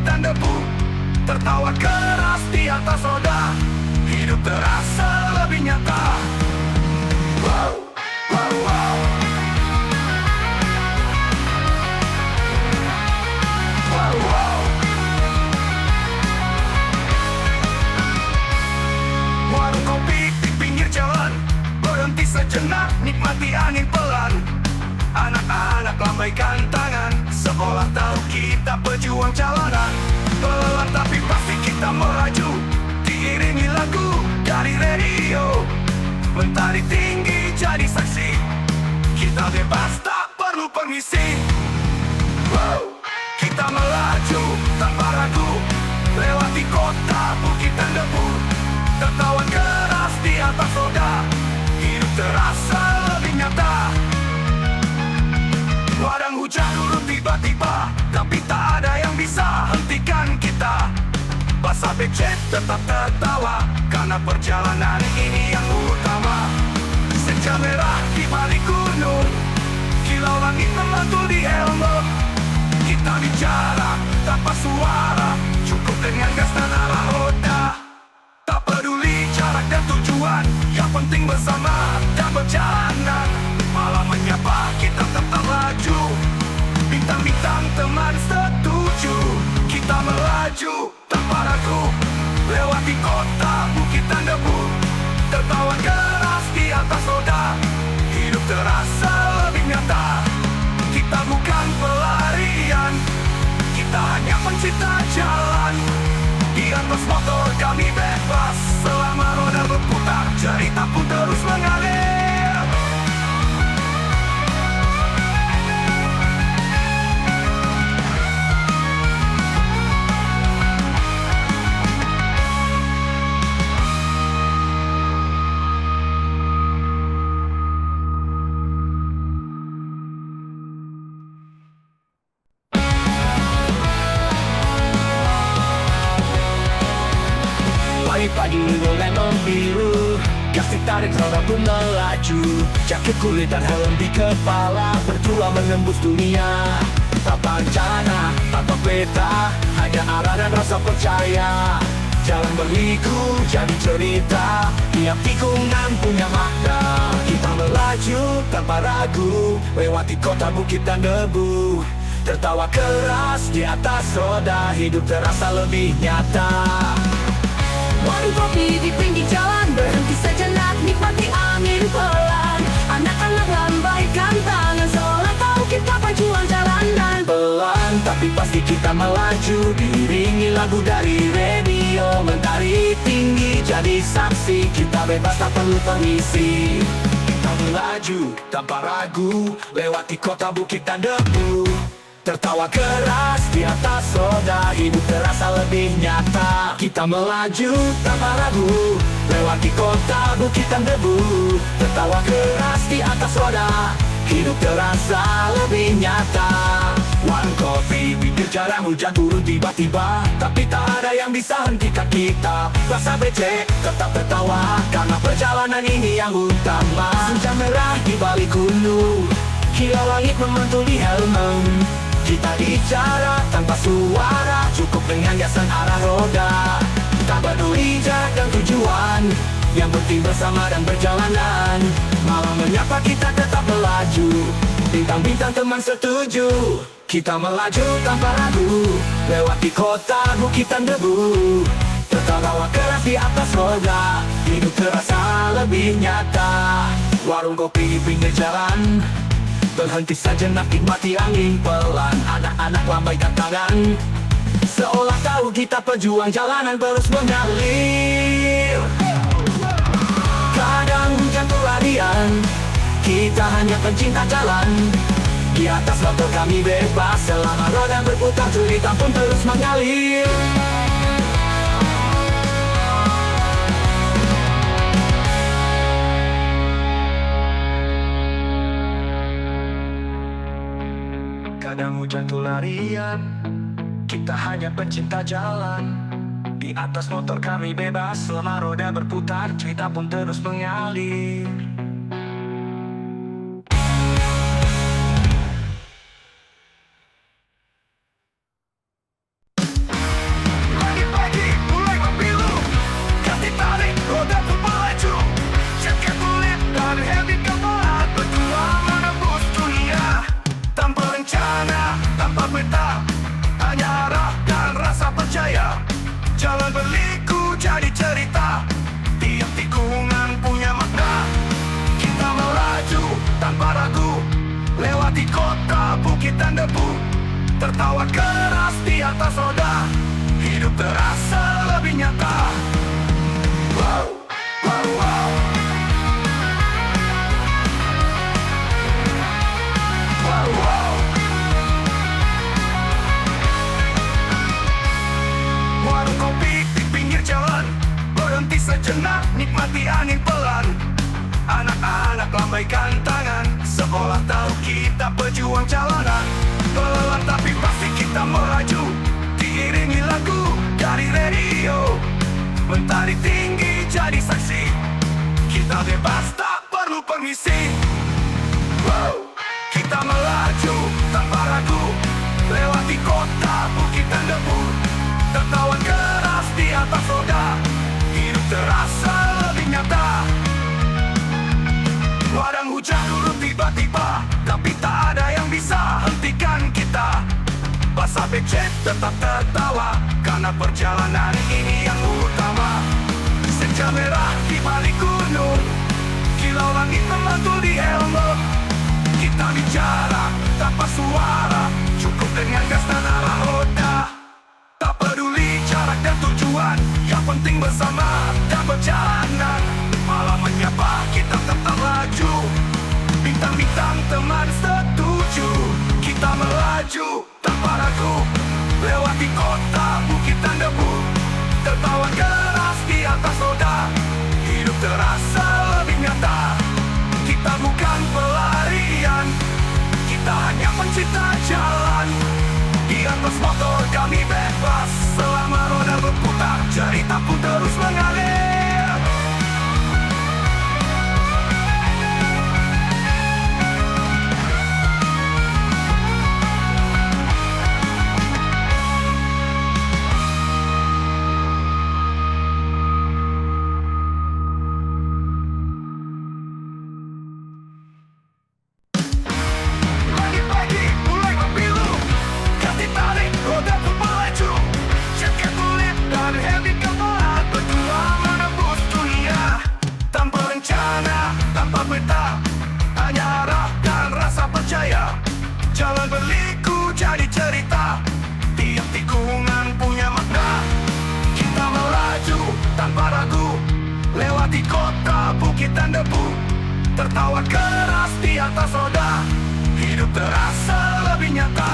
bukitan debu. Tertawa keras di atas roda, hidup terasa lebih nyata. Wow, wow, wow. Wow, wow. Warung kopi di pinggir jalan, berhenti sejenak, nikmati angin pelan. Anak-anak lambaikan tangan, seolah tahu kita pejuang jalanan. Pelan tapi pasti kita melaju, diiringi lagu dari radio. Mentari tinggi jadi saksi, kita bebas tak perlu permisi. Wow. Kita melaju tanpa ragu, lewati kota bukit dan debu. Tertawa keras di atas roda, hidup terasa lebih nyata. Wadang hujan turun tiba-tiba, tapi tak ada yang bisa hentikan kita. Basah becek tetap tertawa, karena perjalanan ini yang utama. Senja merah di balik gunung, kilau langit memantul di helm. Kita bicara tanpa suara, cukup dengan gas dan arah roda. Tak peduli jarak dan tujuan, yang penting bersama dan berjalanan. Malam menyapa kita tetap laju, bintang-bintang teman setuju. Kita melaju tanpa ragu, lewati kota bukit dan debu. Tertawa keras di atas roda, hidup terasa lebih nyata. Kita bukan pelarian, kita hanya pencinta jalan. Di atas motor kami bebas, selama roda berputar, cerita pun terus mengalir. Pagi mulai membiru, gas ditarik roda pun melaju. Jakit kulit dan helm di kepala, berdua menembus dunia. Tanpa rencana, tanpa peta, hanya arah dan rasa percaya. Jalan berliku jadi cerita, tiap tikungan punya makna. Kita melaju tanpa ragu, lewati kota bukit dan debu. Tertawa keras di atas roda, hidup terasa lebih nyata. Warung kopi di pinggir jalan, berhenti sejenak, nikmati angin pelan. Anak-anak lambaikan tangan, seolah tahu kita pejuang jalanan. Pelan tapi pasti kita melaju, diiringi lagu dari radio. Mentari tinggi jadi saksi, kita bebas tak perlu permisi. Kita melaju tanpa ragu, lewati kota bukit dan debu. Tertawa keras di atas roda, hidup terasa lebih nyata. Kita melaju tanpa ragu, lewati kota bukit dan debu. Tertawa keras di atas roda, hidup terasa lebih nyata. Warung kopi pinggir jalan, hujan turun tiba-tiba, tapi tak ada yang bisa hentikan kita. Rasa becek tetap tertawa, karena perjalanan ini yang utama. Senja merah di balik gunung, kilau langit memantul di helm. Kita bicara tanpa suara, cukup dengan gas dan arah roda. Tak peduli jarak dan tujuan, yang penting bersama dan berjalanan. Malam menyapa kita tetap melaju, bintang-bintang teman setuju. Kita melaju tanpa ragu, lewati kota bukit dan debu. Tertawa keras di atas roda, hidup terasa lebih nyata. Warung kopi di pinggir jalan, berhenti sejenak, nikmati angin pelan. Anak-anak lambaikan tangan, seolah tahu kita pejuang jalanan terus mengalir. Kadang hujan pelarian, kita hanya pencinta jalan. Di atas motor kami bebas, selama roda berputar, cerita pun terus mengalir. Kadang hujan tuh larian, kita hanya pencinta jalan. Di atas motor kami bebas, selama roda berputar, cerita pun terus mengalir. Jalan berliku jadi cerita, tiap tikungan punya makna. Kita melaju tanpa ragu, lewati kota bukit dan debu. Tertawa keras di atas roda, hidup terasa lebih nyata. Wow, wow, wow. Wow, wow. Warung kopi di pinggir jalan, berhenti sejenak, nikmati angin pelan. Anak-anak lambaikan tangan, seolah tahu kita pejuang jalanan. Pelan tapi pasti kita melaju, diiringi lagu dari radio. Mentari tinggi jadi saksi, kita bebas tak perlu permisi. Wow. Kita melaju tanpa ragu, lewati kota bukit dan debu. Tertawa keras di atas roda, hidup terasa lebih nyata. Wadang hujan turun tiba-tiba, tapi tak ada yang bisa hentikan kita. Basah becek tetap tertawa, karena perjalanan ini yang utama. Senja merah di balik gunung, kilau langit memantul di helm. Kita bicara tanpa suara, cukup dengan gas dan arah roda. Tak peduli jarak dan tujuan, yang penting bersama dan berjalanan. Malam menyapa kita tetap laju, bintang-bintang teman setuju. Kita melaju tanpa ragu, lewati kota bukit dan debu. Tertawa keras di atas roda, hidup terasa lebih nyata. Kita bukan pelarian, kita hanya pencipta jalan. Di atas motor kami bebas, selama roda berputar, cerita pun terus mengalir. Pagi-pagi mulai berpilu, ganti tarik, roda pun melaju. Jaket kulit dan helm kepala, berdua menembus dunia. Tanpa rencana, tanpa peta, hanya arah dan rasa percaya. Jalan berliku jadi cerita, tiap tikungan punya makna. Kita melaju tanpa ragu, lewati kota bukit dan debu. Tertawa keras di atas roda, hidup terasa lebih nyata.